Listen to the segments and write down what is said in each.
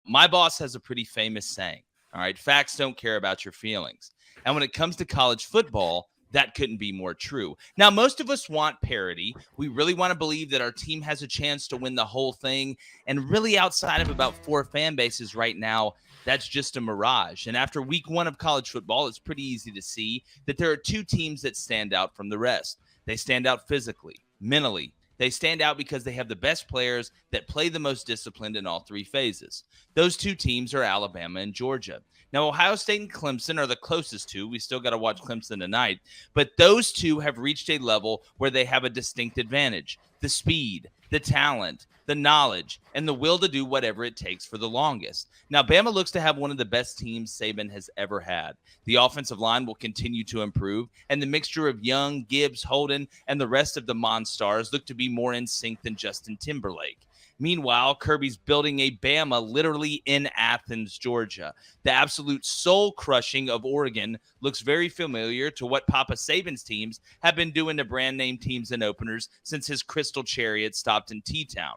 my boss has a pretty famous saying, all right, facts don't care about your feelings. And when it comes to college football, that couldn't be more true. Now, most of us want parity. We really want to believe that our team has a chance to win the whole thing. And really, outside of about 4 fan bases right now, that's just a mirage. And after week 1 of college football, it's pretty easy to see that there are 2 teams that stand out from the rest. They stand out physically, mentally. They stand out because they have the best players that play the most disciplined in all 3 phases. Those 2 teams are Alabama and Georgia. Now, Ohio State and Clemson are the closest 2. We still got to watch Clemson tonight. But those 2 have reached a level where they have a distinct advantage. The speed, the talent, the knowledge, and the will to do whatever it takes for the longest. Now, Bama looks to have one of the best teams Saban has ever had. The offensive line will continue to improve, and the mixture of Young, Gibbs, Holden, and the rest of the Monstars look to be more in sync than Justin Timberlake. Meanwhile, Kirby's building a Bama literally in Athens, Georgia. The absolute soul-crushing of Oregon looks very familiar to what Papa Saban's teams have been doing to brand-name teams and openers since his Crystal Chariot stopped in T-Town.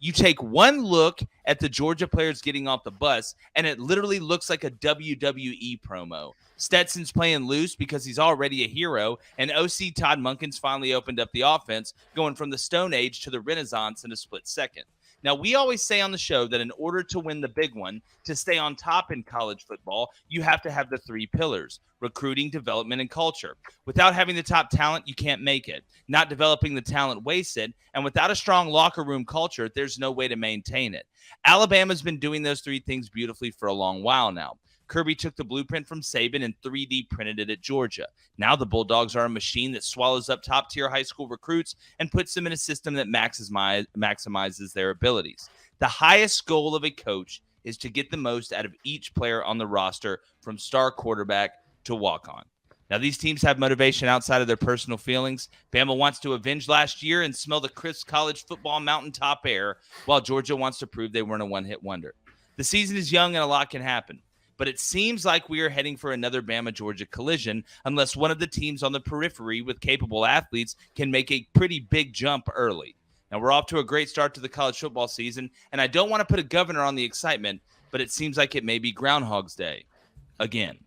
You take one look at the Georgia players getting off the bus, and it literally looks like a WWE promo. Stetson's playing loose because he's already a hero, and OC Todd Monken's finally opened up the offense, going from the Stone Age to the Renaissance in a split second. Now, we always say on the show that in order to win the big one, to stay on top in college football, you have to have the 3 pillars: recruiting, development, and culture. Without having the top talent, you can't make it. Not developing the talent wastes it. And without a strong locker room culture, there's no way to maintain it. Alabama's been doing those 3 things beautifully for a long while now. Kirby took the blueprint from Saban and 3D printed it at Georgia. Now the Bulldogs are a machine that swallows up top-tier high school recruits and puts them in a system that maximizes their abilities. The highest goal of a coach is to get the most out of each player on the roster, from star quarterback to walk-on. Now, these teams have motivation outside of their personal feelings. Bama wants to avenge last year and smell the crisp college football mountaintop air, while Georgia wants to prove they weren't a one-hit wonder. The season is young and a lot can happen. But it seems like we are heading for another Bama-Georgia collision unless one of the teams on the periphery with capable athletes can make a pretty big jump early. Now, we're off to a great start to the college football season, and I don't want to put a governor on the excitement, but it seems like it may be Groundhog's Day again.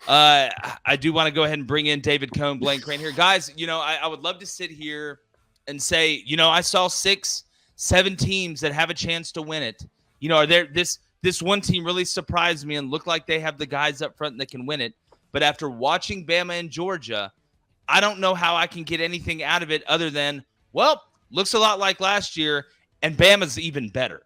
I do want to go ahead and bring in David Cohn, Blaine Crane here. Guys, I would love to sit here and say, I saw 6, 7 teams that have a chance to win it. Are there this one team really surprised me and looked like they have the guys up front that can win it. But after watching Bama and Georgia, I don't know how I can get anything out of it other than, well, looks a lot like last year, and Bama's even better.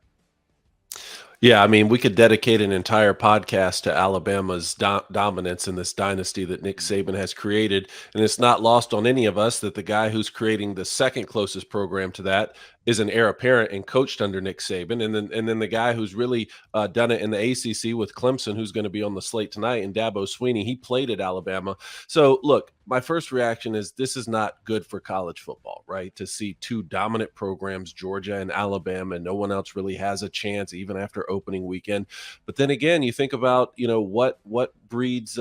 Yeah, I mean, we could dedicate an entire podcast to Alabama's dominance in this dynasty that Nick Saban has created. And it's not lost on any of us that the guy who's creating the second closest program to that is an heir apparent and coached under Nick Saban. And then the guy who's really done it in the ACC with Clemson, who's going to be on the slate tonight, and Dabo Swinney, he played at Alabama. So, look, my first reaction is this is not good for college football, right? To see 2 dominant programs, Georgia and Alabama, and no one else really has a chance even after opening weekend. But then again, you think about, what breeds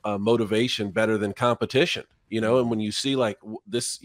motivation better than competition? And when you see like this,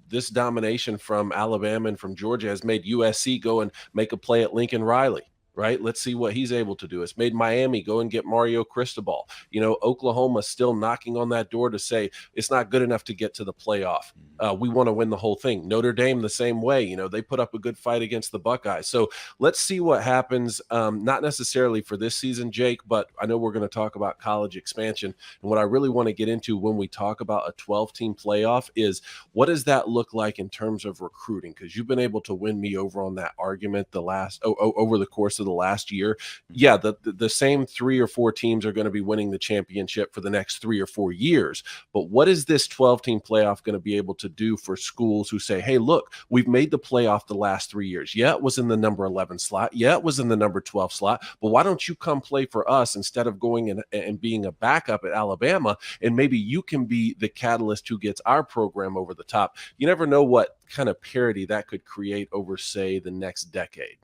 this domination from Alabama and from Georgia has made USC go and make a play at Lincoln Riley, right? Let's see what he's able to do. It's made Miami go and get Mario Cristobal. Oklahoma still knocking on that door to say it's not good enough to get to the playoff. We want to win the whole thing. Notre Dame the same way. They put up a good fight against the Buckeyes. So let's see what happens. Not necessarily for this season, Jake, but I know we're going to talk about college expansion. And what I really want to get into when we talk about a 12-team playoff is what does that look like in terms of recruiting? Because you've been able to win me over on that argument over the course of the last year. Yeah, the same 3 or 4 teams are going to be winning the championship for the next 3 or 4 years. But what is this 12-team playoff going to be able to do for schools who say, hey, look, we've made the playoff the last 3 years. Yeah, it was in the number 11 slot. Yeah, it was in the number 12 slot. But why don't you come play for us instead of going and being a backup at Alabama? And maybe you can be the catalyst who gets our program over the top. You never know what kind of parity that could create over, say, the next decade.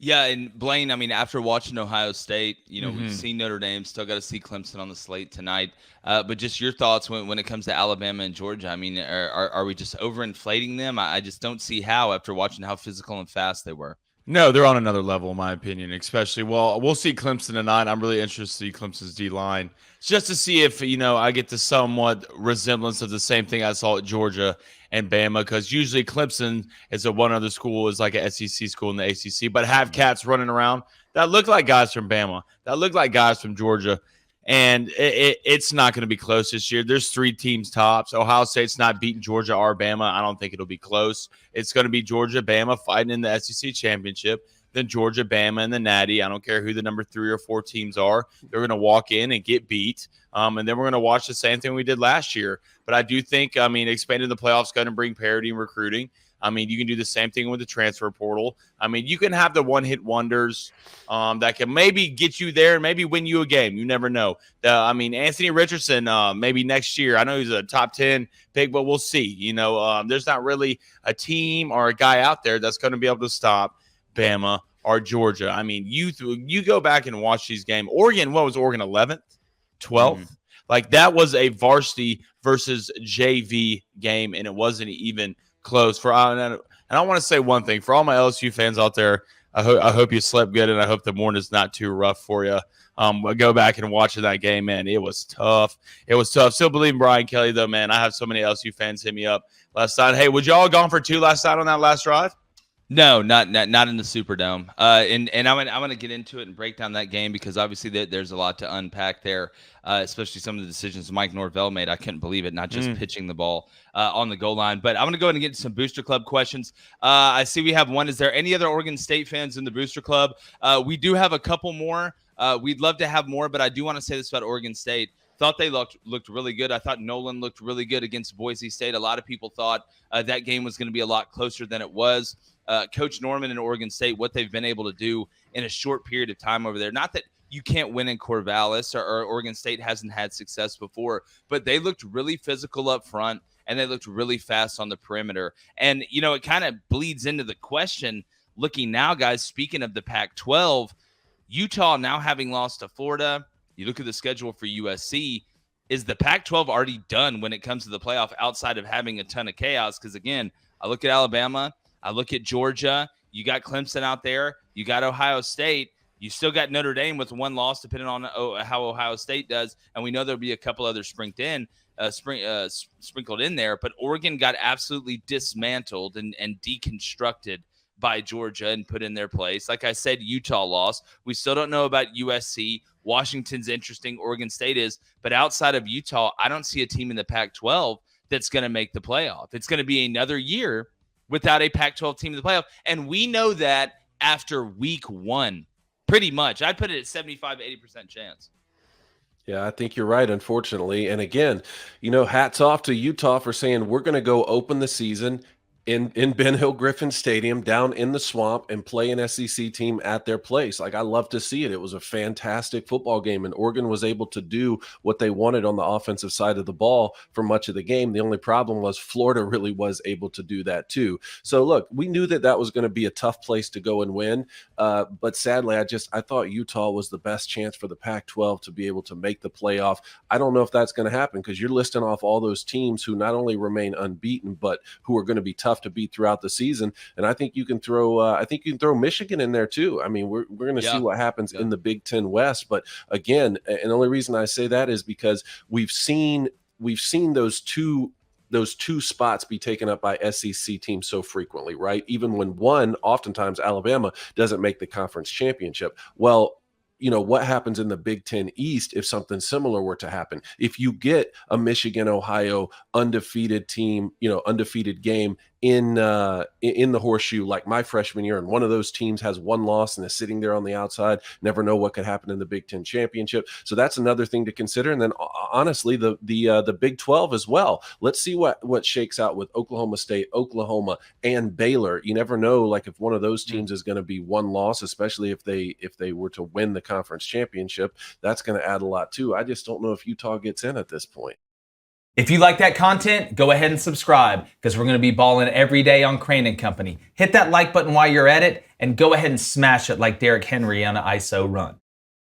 Yeah, and Blaine, I mean, after watching Ohio State, we've seen Notre Dame, still got to see Clemson on the slate tonight. But just your thoughts when it comes to Alabama and Georgia. I mean, are we just overinflating them? I just don't see how after watching how physical and fast they were. No, they're on another level, in my opinion, especially. Well, we'll see Clemson tonight. I'm really interested to see Clemson's D-line just to see if, I get the somewhat resemblance of the same thing I saw at Georgia and Bama, because usually Clemson is one other school, is like an SEC school in the ACC, but have cats running around that look like guys from Bama, that look like guys from Georgia. And it's not going to be close this year. There's 3 teams tops. Ohio State's not beating Georgia or Bama. I don't think it'll be close. It's going to be Georgia, Bama fighting in the SEC championship. Then Georgia, Bama, and the Natty. I don't care who the number 3 or 4 teams are. They're going to walk in and get beat. And then we're going to watch the same thing we did last year. But I do think, expanding the playoffs is going to bring parity in recruiting. You can do the same thing with the transfer portal. You can have the one-hit wonders that can maybe get you there and maybe win you a game. You never know. Anthony Richardson, maybe next year. I know he's a top 10 pick, but we'll see. There's not really a team or a guy out there that's going to be able to stop Bama or Georgia. You go back and watch these games. Oregon, what was Oregon, 11th, 12th? Mm-hmm. Like, that was a varsity versus JV game, and it wasn't even close. And I want to say one thing for all my LSU fans out there. I hope you slept good, and I hope the morning's not too rough for you. Go back and watch that game, man. It was tough. Still believe in Brian Kelly, though, man. I have so many LSU fans hit me up last night. Hey, would y'all gone for 2 last night on that last drive? No, not in the Superdome. And I'm gonna get into it and break down that game, because obviously there's a lot to unpack there, especially some of the decisions Mike Norvell made. I couldn't believe it, not just pitching the ball on the goal line. But I'm gonna go ahead and get into some Booster Club questions. I see we have one. Is there any other Oregon State fans in the Booster Club? We do have a couple more. We'd love to have more, but I do want to say this about Oregon State. Thought they looked really good. I thought Nolan looked really good against Boise State. A lot of people thought that game was going to be a lot closer than it was. Coach Norman and Oregon State, what they've been able to do in a short period of time over there. Not that you can't win in Corvallis or Oregon State hasn't had success before, but they looked really physical up front, and they looked really fast on the perimeter. And, it kind of bleeds into the question, looking now, guys, speaking of the Pac-12, Utah now having lost to Florida, you look at the schedule for USC, is the Pac-12 already done when it comes to the playoff outside of having a ton of chaos? Because, again, I look at Alabama, I look at Georgia, you got Clemson out there, you got Ohio State, you still got Notre Dame with 1 loss, depending on how Ohio State does, and we know there'll be a couple others sprinkled in there, but Oregon got absolutely dismantled and deconstructed by Georgia and put in their place. Like I said, Utah lost. We still don't know about USC. Washington's interesting. Oregon State is. But outside of Utah, I don't see a team in the Pac-12 that's going to make the playoff. It's going to be another year without a Pac-12 team in the playoff. And we know that after week 1, pretty much. I'd put it at 75 to 80% chance. Yeah, I think you're right, unfortunately. And again, hats off to Utah for saying we're going to go open the season in Ben Hill Griffin Stadium down in the swamp and play an SEC team at their place. Like, I love to see it. It was a fantastic football game, and Oregon was able to do what they wanted on the offensive side of the ball for much of the game. The only problem was Florida really was able to do that too. So look, we knew that was going to be a tough place to go and win. But sadly, I thought Utah was the best chance for the Pac-12 to be able to make the playoff. I don't know if that's going to happen, because you're listing off all those teams who not only remain unbeaten, but who are going to be tough to beat throughout the season. And I think you can throw Michigan in there too. We're going to see what happens in the Big Ten West. But again, and the only reason I say that is because we've seen those two spots be taken up by SEC teams so frequently, right? Even when one, oftentimes Alabama, doesn't make the conference championship. Well, what happens in the Big Ten East if something similar were to happen? If you get a Michigan, Ohio undefeated team, undefeated game in the horseshoe like my freshman year, and one of those teams has 1 loss and is sitting there on the outside, never know what could happen in the Big Ten championship. So that's another thing to consider. And then honestly, the Big 12 as well. Let's see what shakes out with Oklahoma State, Oklahoma, and Baylor. You never know, like, if one of those teams is going to be 1 loss, especially if they were to win the conference championship. That's going to add a lot too. I just don't know if Utah gets in at this point. If you like that content, go ahead and subscribe, because we're going to be balling every day on Crane & Company. Hit that like button while you're at it, and go ahead and smash it like Derrick Henry on an ISO run.